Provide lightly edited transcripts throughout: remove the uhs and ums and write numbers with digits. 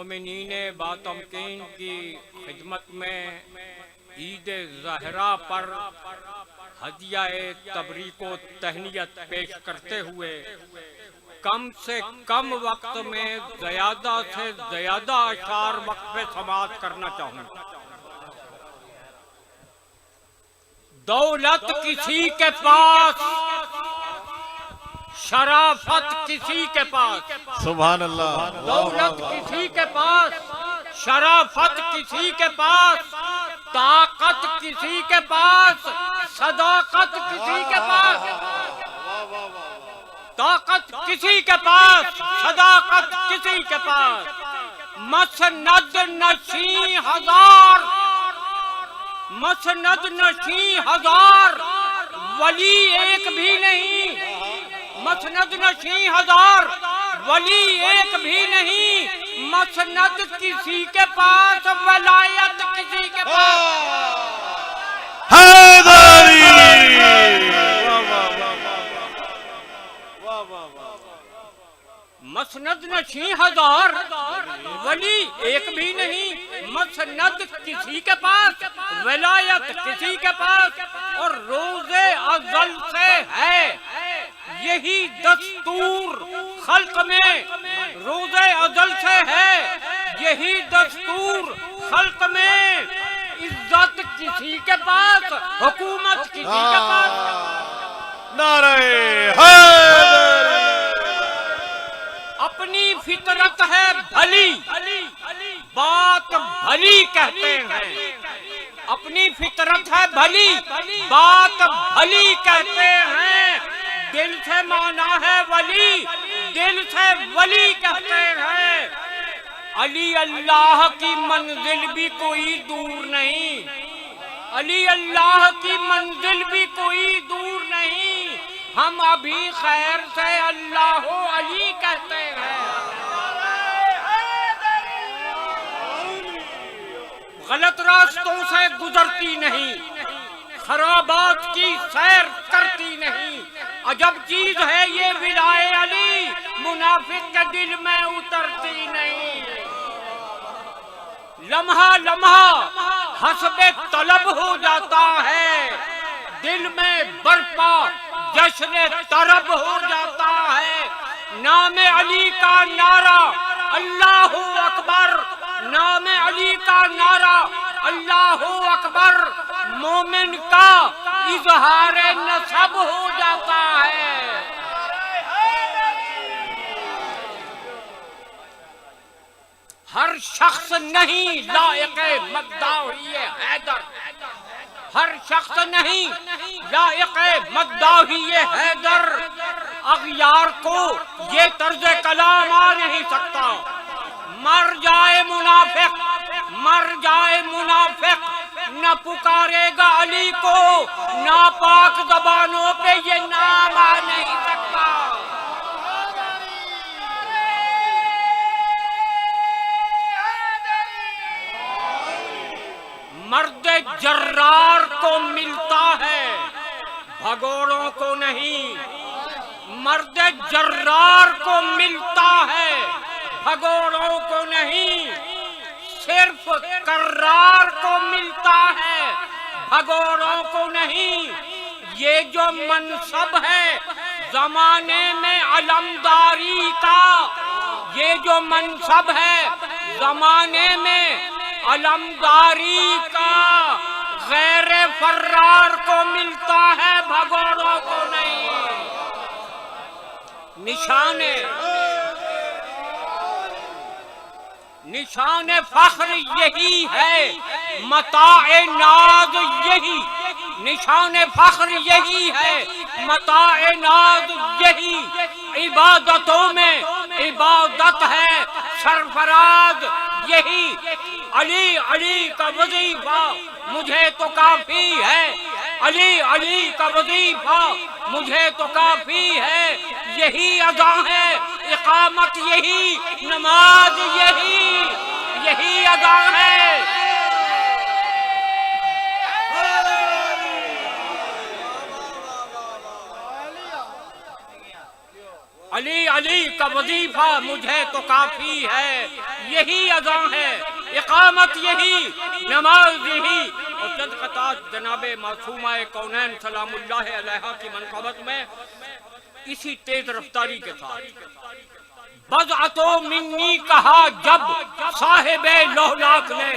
مومنین باتمکین کی خدمت میں عید زہرا پر ہدیہ تبریک و تہنیت پیش کرتے ہوئے کم سے کم وقت میں زیادہ سے زیادہ اشعار وقف سماعت کرنا چاہوں گا۔ دولت کسی کے پاس، شرافت کسی کے پاس، سبحان اللہ، دولت کسی کے پاس، شرافت کسی کے پاس، طاقت کسی کے پاس، صداقت کسی کے پاس، طاقت کسی کے پاس، صداقت کسی کے پاس، مسند نشین ہزار، مسند نشین ہزار، ولی ایک بھی نہیں، مسند نشین ہزار، ولی ایک بھی نہیں، مسند کسی کے پاس، ولایت کسی کے پاس، حیدری مسند نشین ہزار، ولی ایک بھی نہیں، مسند کسی کے پاس، ولایت کسی کے پاس، اور روز ازل سے ہے یہی دستور خلق میں، روز ازل سے ہے یہی دستور خلق میں، عزت کسی کے پاس، حکومت کسی کے پاس، نعرہ حیدر، اپنی فطرت ہے بھلی، بات بھلی کہتے ہیں، اپنی فطرت ہے بھلی، بات بھلی کہتے ہیں، دل سے مانا ہے ولی، دل سے ولی کہتے ہیں، علی اللہ کی منزل بھی کوئی دور نہیں، علی اللہ کی منزل بھی کوئی دور نہیں، ہم ابھی خیر سے اللہ علی کہتے ہیں، غلط راستوں سے گزرتی نہیں، خرابات کی سیر کرتی نہیں، عجب چیز ہے یہ ولائے علی، منافق کے دل میں اترتی نہیں، لمحہ لمحہ حسب طلب ہو جاتا ہے، دل میں برپا جشن طرب ہو جاتا ہے، نام علی کا نعرہ اللہ اکبر، نام علی کا نعرہ اللہ اکبر، مومن کا اظہار نسب ہو جاتا ہے، ہر شخص نہیں لائق مداحی حیدر، ہر شخص نہیں لائق مداحی حیدر، اغیار کو یہ طرز کلام آ نہیں سکتا، مر جائے منافق، مر جائے منافق، نہ پکارے گا علی کو، ناپاک زبانوں پہ یہ نام آ نہیں سکتا، مرد جرار کو ملتا ہے، بھگوڑوں کو نہیں، مرد جرار کو ملتا ہے، بھگوڑوں کو نہیں، صرف کرار کو ملتا ہے، بھگوڑوں کو نہیں، یہ جو منصب ہے زمانے میں علمداری کا، یہ جو منصب ہے زمانے میں علمداری کا، غیر فرار کو ملتا ہے، بھگوڑوں کو نہیں، نشان فخر یہی ہے، متاع ناز یہی، نشان فخر یہی ہے، متاع ناز یہی، عبادتوں میں عبادت ہے سرفراز یہی، علی علی کا وظیفہ مجھے تو کافی ہے، علی علی کا وظیفہ مجھے تو کافی ہے، یہی ادا ہے اقامت یہی، نماز یہی، یہی ادا ہے، علی علی کا وظیفہ مجھے تو کافی ہے، یہی اذاں ہے، اقامت یہی، نماز یہی۔ اور چند خطات جناب معصومہ کونین سلام اللہ علیہا کی منقبت میں اسی تیز رفتاری کے ساتھ بضعۃ منی کہا جب صاحب لولاک نے،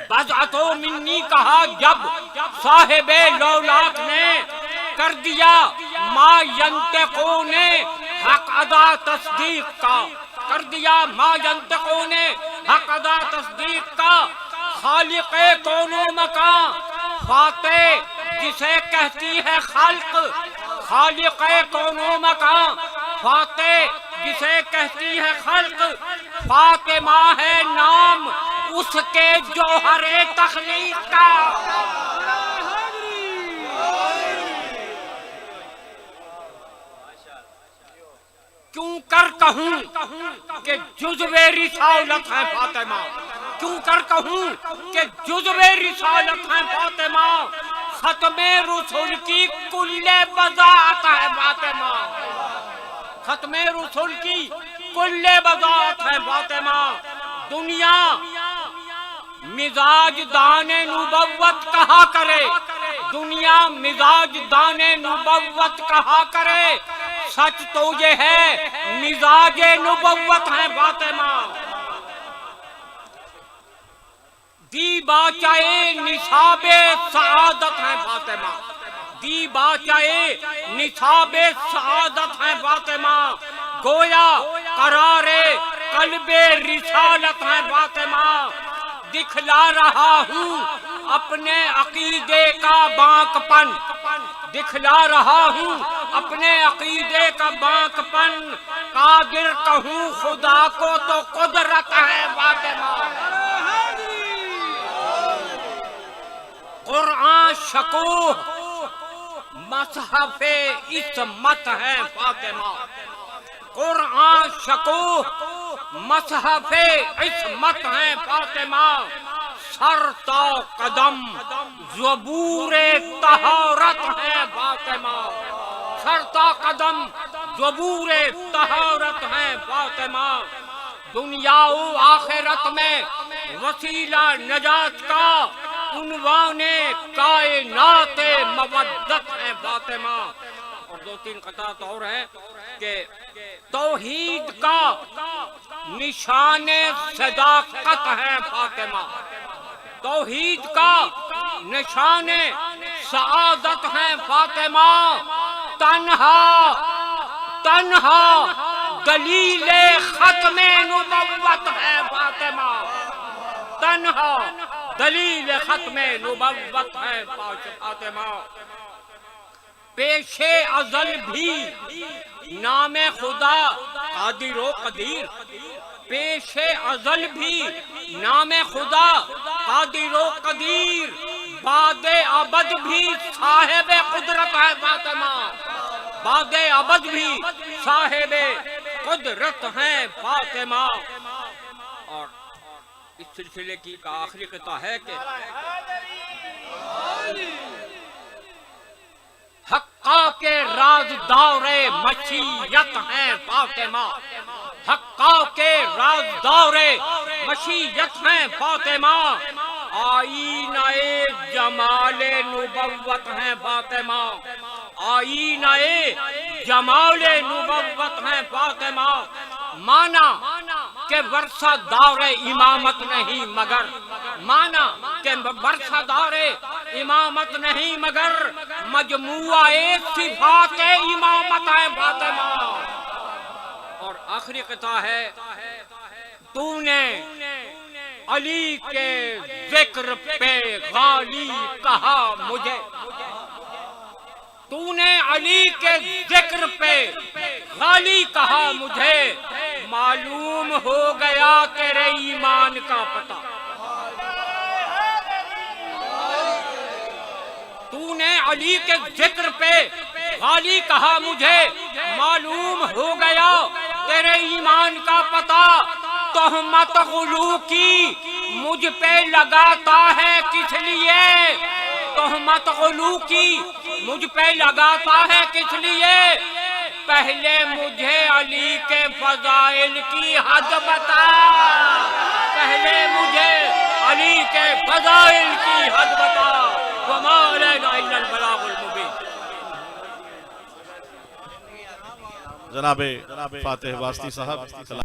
بضعۃ منی کہا جب صاحب لولاک نے، کر دیا ما ینطقون حق ادا تصدیق کا، کر دیا ما ینطقون حق ادا تصدیق کا، خالق کون و مکان فاتح جسے کہتی ہے خلق، خالق کون و مکان فاتح جسے کہتی ہے خلق، فاطمہ ہے نام اس کے جوہر تخلیق کا۔ کیوں کر کہوں کہ جزو رسالت ہے فاطمہ، کیوں کر کہوں کہ جزو رسالت ہے فاطمہ، ختم رسول کی کل بضاعت ہے فاطمہ، ختم رسول کی کل بضاعت ہے فاطمہ۔ دنیا مزاج دان نبوت کہا کرے، دنیا مزاج دان نبوت کہا کرے، سچ تو یہ ہے مزاج نبوت ہے فاطمہ۔ دی باچائے نصاب سعادت ہے فاطمہ، دی باچائے نصاب سعادت ہے فاطمہ، گویا قرار قلب رسالت ہے فاطمہ۔ دکھلا رہا ہوں اپنے عقیدے کا بانک پن، دکھلا رہا ہوں اپنے عقیدے کا بانک پن، قادر کہوں خدا کو تو قدرت ہے فاطمہ۔ قرآن شکوہ مصحف عصمت ہے فاطمہ، قرآن شکوہ مصحف عصمت ہے فاطمہ، سر تا قدم زبور طہارت ہے فاطمہ، سر تا قدم زبور طہارت ہے فاطمہ۔ دنیا و آخرت میں وسیلہ نجات کا، عنوان کائنات مودت ہے فاطمہ۔ اور دو تین قطعات اور ہیں کہ توحید کا نشان صداقت ہے فاطمہ، توحید کا نشان سعادت ہے فاطمہ، تنہا تنہا دلیل ختم نبوت ہے فاطمہ، تنہا دلیل ختم نبوت ہے فاطمہ۔ پیش ازل بھی نام خدا قادر و قدیر، پیش ازل بھی نام خدا قادر و قدیر، بعد ابد بھی صاحب قدرت ہے فاطمہ، بعد ابد بھی صاحب قدرت ہے فاطمہ۔ اور اس سلسلے کی کا آخری قطعہ ہے کہ حقا کے رازدار مشیت ہیں فاطمہ، حقا کے رازدار مشیت ہیں فاطمہ، آئینہ جمال نبوت ہیں فاطمہ، آئینہ جمال نبوت ہیں فاطمہ۔ مانا کہ ورثہ دار امامت نہیں مگر، مانا کہ ورثہ دار امامت نہیں مگر مجموعہ صفات امامت ہے فاطمہ۔ اور آخری قطعہ ہے، تو نے علی کے ذکر پہ غالی کہا مجھے، تو نے علی کے ذکر پہ غالی کہا مجھے، معلوم ہو گیا تیرے ایمان کا پتہ، تو نے علی کے ذکر پہ غالی کہا مجھے، معلوم ہو گیا تیرے ایمان کا پتہ، تہمت غلو کی مجھ پہ لگاتا ہے کس لیے، تہمت غلو کی مجھ پہ لگاتا ہے کس لیے؟ پہلے مجھے علی کے فضائل کی حد بتا، پہلے مجھے علی کے فضائل کی حد بتا، وما علینا الا البلاغ المبین۔ جناب فاتح واسطی صاحب